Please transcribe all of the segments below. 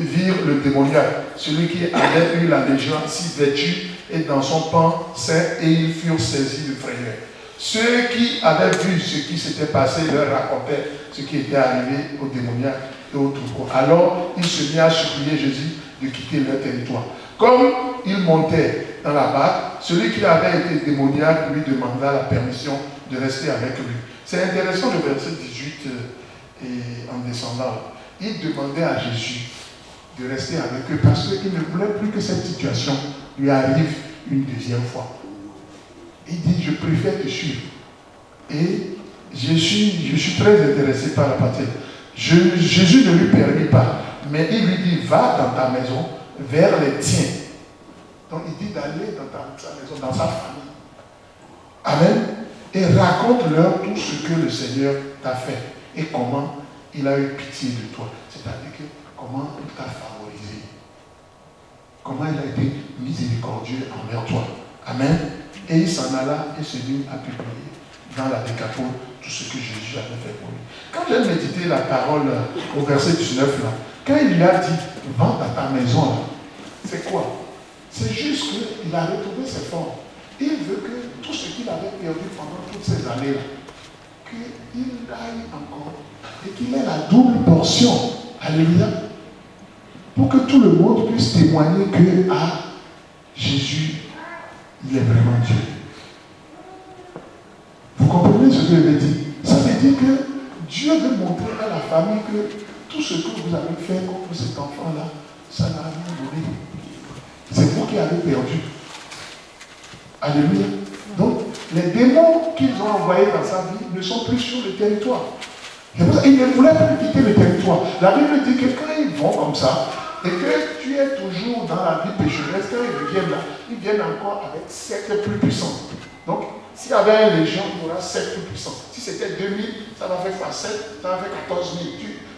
virent le démoniaque, celui qui avait eu la légion, si vêtu et dans son pan saint, et ils furent saisis de frayeur. Ceux qui avaient vu ce qui s'était passé leur racontaient ce qui était arrivé au démoniaque et au troupeau. Alors ils se mirent à supplier Jésus de quitter leur territoire. Comme il montait dans la barque, celui qui avait été démoniaque lui demanda la permission de rester avec lui. C'est intéressant le verset 18 et en descendant. Il demandait à Jésus de rester avec eux parce qu'il ne voulait plus que cette situation lui arrive une deuxième fois. Il dit, je préfère te suivre. Et je suis très intéressé par la partie. Jésus ne lui permit pas, mais il lui dit, va dans ta maison, vers les tiens. Donc il dit d'aller dans sa maison, dans sa famille. Amen. Et raconte-leur tout ce que le Seigneur t'a fait et comment il a eu pitié de toi. C'est-à-dire que comment il t'a favorisé. Comment il a été miséricordieux envers toi. Amen. Et il s'en alla et se mit à publier dans la Décapole tout ce que Jésus avait fait pour lui. Quand j'ai médité la parole au verset 19 là, quand il lui a dit, va dans ta maison là, c'est quoi? C'est juste qu'il a retrouvé ses formes. Il veut que tout ce qu'il avait perdu pendant toutes ces années-là, qu'il aille encore et qu'il ait la double portion. Alléluia. Pour que tout le monde puisse témoigner que Jésus, il est vraiment Dieu. Vous comprenez ce que je veux dire? Ça veut dire que Dieu veut montrer à la famille que tout ce que vous avez fait contre cet enfant-là, ça n'a rien donné. C'est vous qui avez perdu. Alléluia. Donc, les démons qu'ils ont envoyés dans sa vie ne sont plus sur le territoire. Ils ne voulaient plus quitter le territoire. La Bible dit que quand ils vont comme ça, et que tu es toujours dans la vie pécheresse, quand ils reviennent là, ils viennent encore avec 7 plus puissants. Donc, s'il y avait une légion, il y aura 7 plus puissants. Si c'était 2000, ça va faire fois 7, ça va faire 14 000.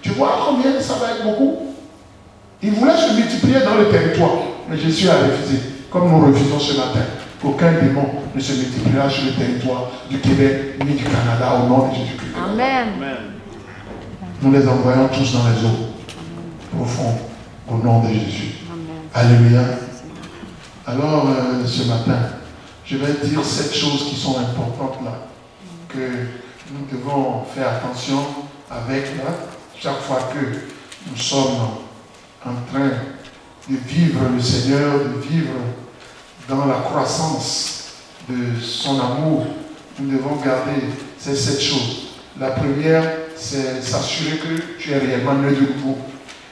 Tu vois combien ça va être beaucoup? Ils voulaient se multiplier dans le territoire, mais Jésus a refusé, comme nous refusons ce matin. Qu'aucun démon ne se multipliera sur le territoire du Québec ni du Canada au nom de Jésus-Christ. Amen. Nous les envoyons tous dans les eaux profondes au nom de Jésus. Amen. Alléluia. Alors, ce matin, je vais dire 7 choses qui sont importantes là, que nous devons faire attention avec là, chaque fois que nous sommes en train de vivre le Seigneur, de vivre dans la croissance de son amour. Nous devons garder ces 7 choses. La première, c'est s'assurer que tu es réellement né de nouveau.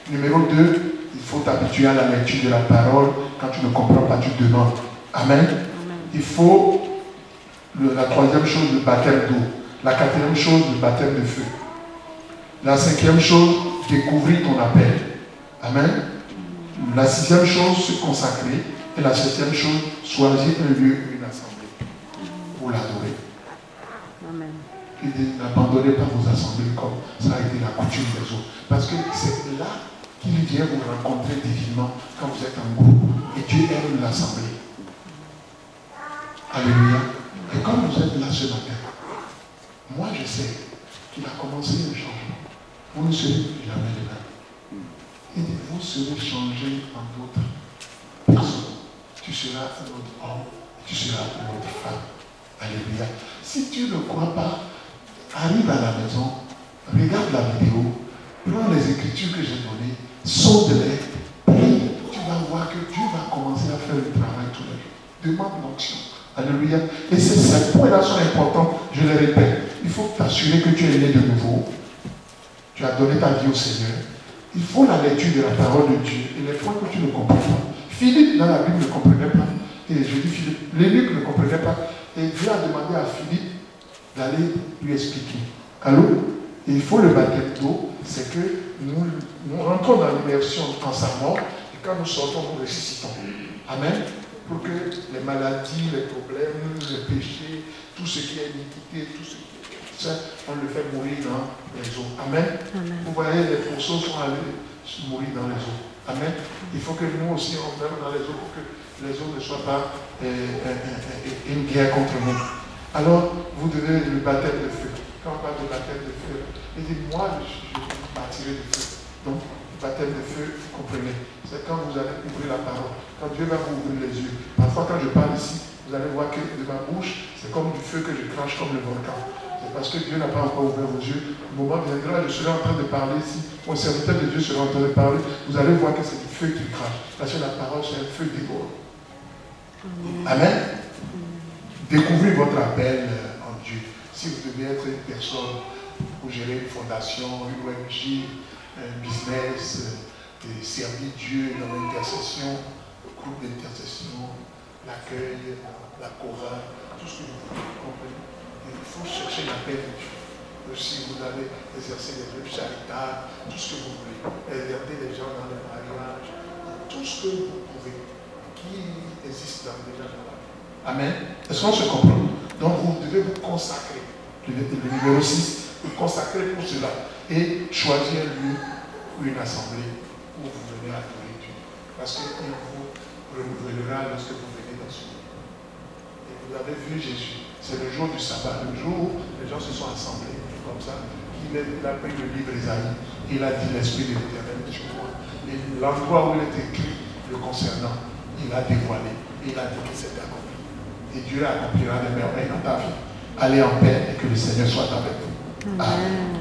Numéro 2, il faut t'habituer à la lecture de la parole. Quand tu ne comprends pas, tu demandes. Amen. Il faut, la troisième chose, le baptême d'eau. La quatrième chose, le baptême de feu. La cinquième chose, découvrir ton appel. Amen. La sixième chose, se consacrer. Et la septième chose, choisir un lieu, une assemblée pour l'adorer. Il dit, n'abandonnez pas vos assemblées comme ça a été la coutume des autres. Parce que c'est là qu'il vient vous rencontrer divinement quand vous êtes en groupe. Et Dieu aime l'assemblée. Alléluia. Et comme vous êtes là ce matin, moi je sais qu'il a commencé un changement. Vous ne serez plus jamais les mêmes. Il dit, vous serez changés en d'autres personnes. Tu seras un autre homme, tu seras une autre femme. Alléluia. Si tu ne crois pas, arrive à la maison, regarde la vidéo, prends les écritures que j'ai données, sonde-les, prie, tu vas voir que Dieu va commencer à faire le travail tous les jours. Demande l'onction. Alléluia. Et ces points-là sont importants, je les répète. Il faut t'assurer que tu es né de nouveau. Tu as donné ta vie au Seigneur. Il faut la lecture de la parole de Dieu et les points que tu ne comprends pas. Philippe, dans la Bible, ne comprenait pas. Et je dis Philippe, l'eunuque ne comprenait pas. Et Dieu a demandé à Philippe d'aller lui expliquer. Allô? Et il faut le baptême d'eau, c'est que nous rentrons dans l'immersion en sa mort, et quand nous sortons, nous ressuscitons. Amen. Pour que les maladies, les problèmes, les péchés, tout ce qui est iniquité, tout ce qui est ça, on le fait mourir dans les eaux. Amen. Amen. Vous voyez, les pourceaux sont allés mourir dans les eaux. Amen. Il faut que nous aussi, on meure dans les eaux pour que les eaux ne soient pas une guerre contre nous. Alors, vous devez le baptême de feu. Quand on parle de baptême de feu, il dit, moi, je bâtirai du feu. Donc, baptême de feu, vous comprenez. C'est quand vous allez ouvrir la parole, quand Dieu va vous ouvrir les yeux. Parfois, quand je parle ici, vous allez voir que de ma bouche, c'est comme du feu que je crache comme le volcan. C'est parce que Dieu n'a pas encore ouvert vos yeux. Le moment viendra, je serai en train de parler ici. Mon serviteur de Dieu sera en train de parler. Vous allez voir que c'est du feu qui crache. Parce que la parole, c'est un feu dévorant. Amen. Découvrez votre appel en Dieu. Si vous devez être une personne pour gérer une fondation, une ONG, un business, servir Dieu dans l'intercession, le groupe d'intercession, l'accueil, la chorale, tout ce que vous comprenez. Et il faut chercher l'appel de Dieu. Si vous allez exercer des œuvres charitables, tout ce que vous voulez, aider les gens dans le mariage, tout ce que vous pouvez, qui existe déjà dans la vie. Amen. Est-ce qu'on se comprend? Donc vous devez vous consacrer. Le numéro 6, vous consacrer pour cela. Et choisir un lieu ou une assemblée où vous venez adorer Dieu. Parce qu'il vous renouvellera lorsque vous venez dans ce lieu. Et vous avez vu Jésus. C'est le jour du sabbat, le jour où les gens se sont assemblés comme ça. Il a pris le livre Isaïe. Il a dit l'Esprit de l'Éternel est sur moi. Et l'endroit où il est écrit le concernant, il a dévoilé. Il a dit que c'était accompli. Et Dieu accomplira des merveilles dans ta vie. Allez en paix et que le Seigneur soit avec vous. Amen.